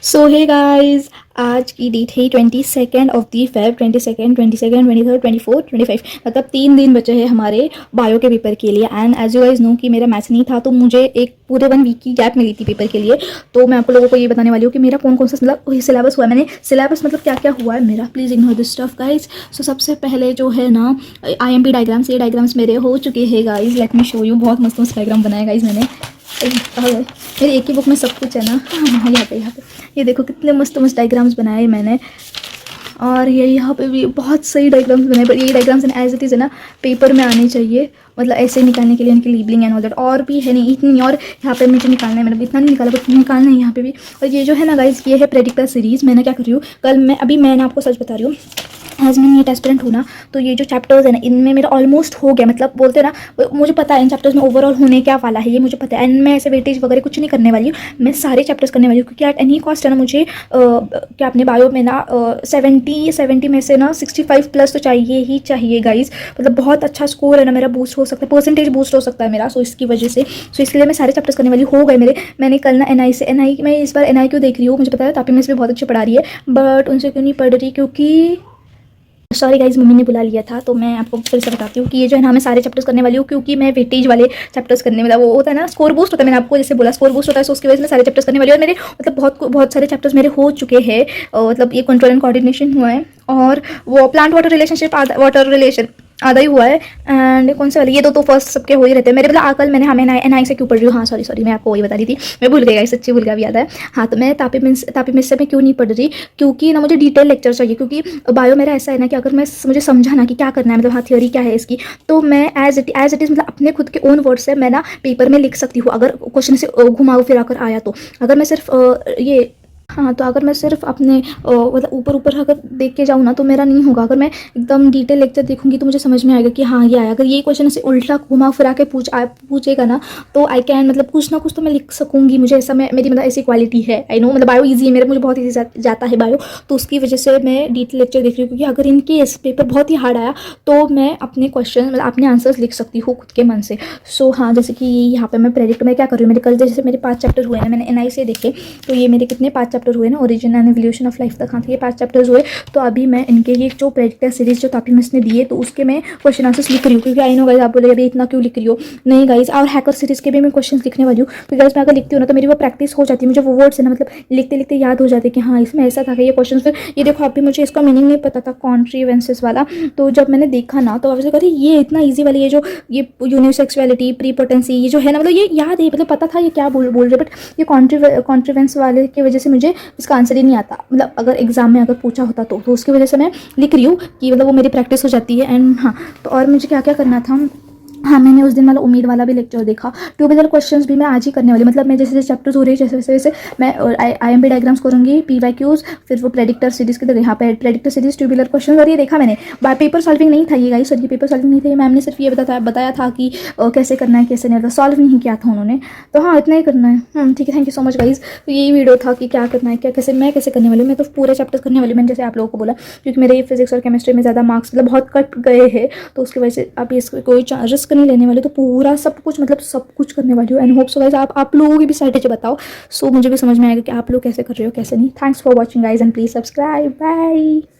सो hey guys, आज की date है 22 ऑफ दी फेब 22, 23, 24, 25, मतलब 3 दिन बचे हैं हमारे बायो के पेपर के लिए। And as you guys know कि मेरा मैथ्स नहीं था, तो मुझे एक पूरे 1 वीक की गैप मिली थी पेपर के लिए। तो मैं आपको लोगों को ये बताने वाली हूँ कि मेरा कौन कौन सा मतलब सिलेबस हुआ है। मैंने सिलेबस मतलब क्या क्या हुआ है मेरा, please ignore this stuff guys. So सबसे पहले जो है ना IMP डायग्राम्स, ये डायग्राम्स मेरे हो चुके हैं guys. Let me show you, बहुत मस्त मस्त डायग्राम बनाया गाइज मैंने। मेरी एक ही बुक में सब कुछ है ना। हाँ, यहाँ पे ये देखो कितने मस्त मस्त डायग्राम्स बनाए मैंने। और ये यहाँ पे भी बहुत सही डायग्राम्स बनाए, पर ये डायग्राम्स एज इट इज़ है ना पेपर में आने चाहिए, मतलब ऐसे निकालने के लिए इनकी लेबलिंग एंड ऑल दैट। और भी है नहीं, इतनी और यहाँ पे मुझे निकालना है, मैंने इतना नहीं निकाला बट निकालना है यहाँ पे भी। और ये जो है ना गाइज, ये है प्रेडिक्टर सीरीज़। मैंने क्या कर रही हूँ कल, मैंने आपको सच बता रही हूँ, एज मैं नीट एस्पिरेंट हूँ ना, तो ये जो चैप्टर्स है ना इनमें मेरा ऑलमोस्ट हो गया, मतलब बोलते हैं ना, मुझे पता है इन चैप्टर्स में ओवरऑल होने क्या वाला है, ये मुझे पता है। एंड मैं ऐसे वेटेज वगैरह कुछ नहीं करने वाली हूँ, मैं सारे चैप्टर्स करने वाली हूँ, क्योंकि एट एनी कॉस्ट है ना मुझे क्या अपने बायो में ना 70 में से ना 65+ तो चाहिए ही चाहिए गाइज। मतलब बहुत अच्छा स्कोर है ना मेरा, बूस्ट हो सकता है, परसेंटेज बूस्ट हो सकता है मेरा। सो इसकी वजह से, सो इसलिए मैं सारे चैप्टर्स करने वाली हो गए मेरे। मैंने कल ना NI मैं इस बार NI क्यों देख रही हूँ, मुझे पता है तापी मिस भी बहुत अच्छे पढ़ा रही है, बट उनसे क्यों नहीं पढ़ रही, क्योंकि सॉरी गाइज मम्मी ने बुला लिया था। तो मैं आपको फिर से बताती हूँ कि ये जो है ना मैं सारे चैप्टर्स करने वाली हूँ, क्योंकि मैं वेटेज वाले चैप्टर्स करने वाला, वो होता है ना स्कोर बूस्ट होता है, मैंने आपको जैसे बोला स्कोर बूस्ट होता है, तो उसकी वजह से मैं सारे चैप्टर्स करने वाली हूँ। और मेरे मतलब बहुत सारे चैप्टर्स मेरे हो चुके हैं। मतलब ये कंट्रोल एंड कोऑर्डिनेशन हुआ है, और वो plant water relationship, water relation आधा ही हुआ है। एंड कौन से वाले, ये दो तो फर्स्ट सबके हो ही रहते हैं मेरे। मतलब आकल मैंने, हाँ मैं NI से क्यों पढ़ रही हूँ, हाँ सॉरी मैं आपको वही बता रही थी, मैं भूल गई, सच्ची भूल गया, भी याद है। हाँ, तो मैं तापी मिस से मैं क्यों नहीं पढ़ रही, क्योंकि ना मुझे डिटेल लेक्चर चाहिए। क्योंकि बायो मेरा ऐसा है ना कि अगर मुझे समझा ना कि क्या करना है, मतलब हाँ थियोरी क्या है इसकी, तो मैं एज इट इज़ मतलब अपने खुद के ओन वर्ड से मैं ना पेपर में लिख सकती हूँ, अगर क्वेश्चन से घुमाओ फिरा कर आया तो। अगर मैं सिर्फ ये हाँ, तो अगर मैं सिर्फ अपने मतलब ऊपर अगर देख के जाऊँ ना तो मेरा नहीं होगा। अगर मैं एकदम डिटेल लेक्चर देखूंगी तो मुझे समझ में आएगा कि हाँ ये आया। अगर ये क्वेश्चन से उल्टा घुमा फिरा के पूछेगा ना, तो आई कैन मतलब कुछ ना कुछ तो मैं लिख सकूंगी। मुझे ऐसा मेरी मतलब ऐसी क्वालिटी है, आई नो। मतलब बायो ईजी है मेरा, मुझे बहुत ईजी जाता है बायो, तो उसकी वजह से मैं डिटेल लेक्चर देख रही हूँ। क्योंकि अगर इनके पेपर बहुत ही हार्ड आया तो मैं अपने क्वेश्चन मतलब अपने आंसर्स लिख सकती हूँ खुद के मन से। सो हाँ, जैसे कि यहाँ पे मैं प्रेडिक्ट में क्या कर रही हूँ, मेरे कल जैसे मेरे 5 चैप्टर हुए ना, मैंने NI से देखे, तो ये मेरे कितने 5 चैप्टर हुए ना, origin and evolution of life तक। हाँ, ये 5 चैप्टर्स हुए। तो अभी मैं इनके ये जो प्रेडिक्टर सीरीज जो तापी मिस ने दी है, तो उसके मैं क्वेश्चन आंसर्स लिख रही हूँ। क्योंकि आई नो गाइज, आप बोले अभी इतना क्यों लिख रही हो, नहीं गाइज। और हैकर सीरीज के भी मैं क्वेश्चन लिखने वाली हूँ, क्योंकि गाइज मैं अगर लिखती हूँ ना तो मेरी वो प्रैक्टिस हो जाती है, मुझे वो वर्ड्स है ना मतलब लिखते लिखते याद हो जाते हैं कि हाँ इसमें ऐसा था कि ये क्वेश्चन। फिर ये देखो, अभी मुझे इसका मीनिंग नहीं पता था कॉन्ट्रीवेंसेस वाला, तो जब मैंने देखा ना तो आपसे कहा ये इतना ईजी वाली, ये जो ये यूनिसेक्सुअलिटी, प्रीपोटेंसी, ये जो है ना मतलब ये याद है, मतलब पता था ये क्या बोल रहे, बट ये कॉन्ट्रीवेंस वाले की वजह से मुझे इसका आंसर ही नहीं आता। मतलब अगर एग्जाम में अगर पूछा होता तो उसकी वजह से मैं लिख रही हूँ कि मतलब वो मेरी प्रैक्टिस हो जाती है। एंड हाँ, तो और मुझे क्या क्या करना था, हाँ मैंने उस दिन वाला उम्मीद वाला भी लेक्चर देखा। ट्यूबुलर क्वेश्चंस भी मैं आज ही करने वाली, मतलब मैं जैसे जैसे चैप्टर्स हो रही है जैसे मैं IMP डायग्राम्स करूँगी, PYQs, फिर वो प्रेडिक्टर सीरीज के तरह यहाँ पे प्रेडिक्टर सीरीज ट्यूबुलर क्वेश्चन। और ये देखा मैंने, पेपर सॉल्विंग नहीं था ये गाइस, सर ये पेपर सॉल्विंग नहीं था, ये मैम ने सिर्फ ये बताया था कि कैसे करना है कैसे नहीं, सॉल्व नहीं किया था उन्होंने। तो हाँ, इतना ही करना है। ठीक है, thank you so much guys. तो यही वीडियो था कि क्या करना है, क्या कैसे मैं कैसे करने वाली हूँ। मैं तो पूरे चैप्टर्स करने वाली हूँ, मैंने जैसे आप लोगों को बोला, क्योंकि मेरे फिजिक्स और केमिस्ट्री में ज़्यादा मार्क्स मतलब बहुत कट गए हैं, तो उसकी वजह से आप इसको कोई रिस्क नहीं लेने वाले, तो पूरा सब कुछ मतलब सब कुछ करने वाली हूँ। एंड होप सो गाइज आप लोगों की भी स्ट्रैटेजी बताओ, सो मुझे भी समझ में आएगा कि आप लोग कैसे कर रहे हो कैसे नहीं। Thanks for watching guys, and please subscribe, bye.